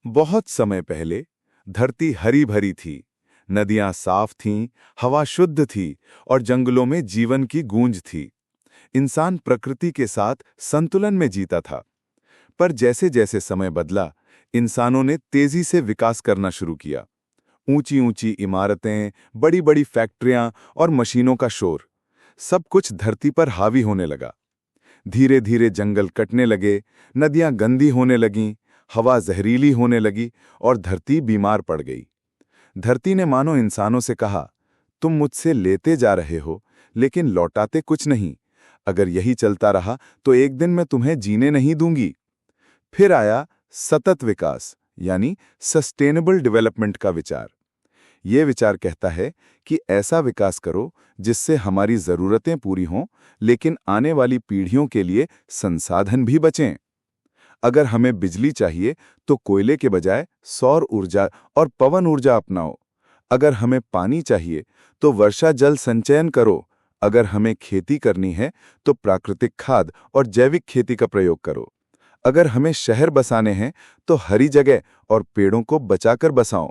बहुत समय पहले धरती हरी भरी थी। नदियां साफ थीं, हवा शुद्ध थी और जंगलों में जीवन की गूंज थी। इंसान प्रकृति के साथ संतुलन में जीता था। पर जैसे जैसे समय बदला, इंसानों ने तेजी से विकास करना शुरू किया। ऊंची ऊंची इमारतें, बड़ी बड़ी फैक्ट्रियां और मशीनों का शोर, सब कुछ धरती पर हावी होने लगा। धीरे धीरे जंगल कटने लगे, नदियां गंदी होने लगीं, हवा जहरीली होने लगी और धरती बीमार पड़ गई। धरती ने मानो इंसानों से कहा, तुम मुझसे लेते जा रहे हो, लेकिन लौटाते कुछ नहीं। अगर यही चलता रहा तो एक दिन मैं तुम्हें जीने नहीं दूंगी। फिर आया सतत विकास, यानी सस्टेनेबल डेवलपमेंट का विचार। ये विचार कहता है कि ऐसा विकास करो जिससे हमारी जरूरतें पूरी हों, लेकिन आने वाली पीढ़ियों के लिए संसाधन भी बचें। अगर हमें बिजली चाहिए तो कोयले के बजाय सौर ऊर्जा और पवन ऊर्जा अपनाओ। अगर हमें पानी चाहिए तो वर्षा जल संचयन करो। अगर हमें खेती करनी है तो प्राकृतिक खाद और जैविक खेती का प्रयोग करो। अगर हमें शहर बसाने हैं तो हरी जगह और पेड़ों को बचाकर बसाओ।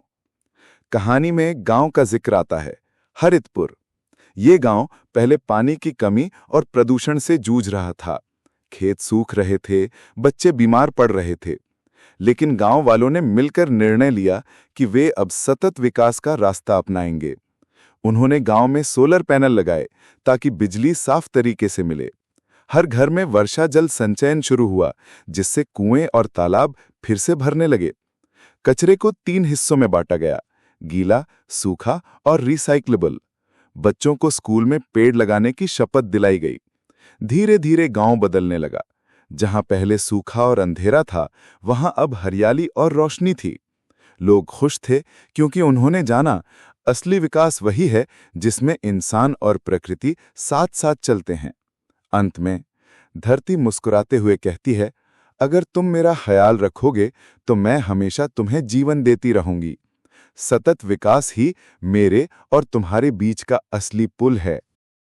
कहानी में एक गांव का जिक्र आता है, हरितपुर। ये गांव पहले पानी की कमी और प्रदूषण से जूझ रहा था। खेत सूख रहे थे, बच्चे बीमार पड़ रहे थे। लेकिन गांव वालों ने मिलकर निर्णय लिया कि वे अब सतत विकास का रास्ता अपनाएंगे। उन्होंने गांव में सोलर पैनल लगाए ताकि बिजली साफ तरीके से मिले। हर घर में वर्षा जल संचयन शुरू हुआ, जिससे कुएं और तालाब फिर से भरने लगे। कचरे को 3 हिस्सों में बांटा गया, गीला, सूखा और रिसाइक्लेबल। बच्चों को स्कूल में पेड़ लगाने की शपथ दिलाई गई। धीरे धीरे गांव बदलने लगा। जहां पहले सूखा और अंधेरा था, वहां अब हरियाली और रोशनी थी। लोग खुश थे क्योंकि उन्होंने जाना, असली विकास वही है जिसमें इंसान और प्रकृति साथ साथ चलते हैं। अंत में धरती मुस्कुराते हुए कहती है, अगर तुम मेरा ख्याल रखोगे तो मैं हमेशा तुम्हें जीवन देती रहूंगी। सतत विकास ही मेरे और तुम्हारे बीच का असली पुल है।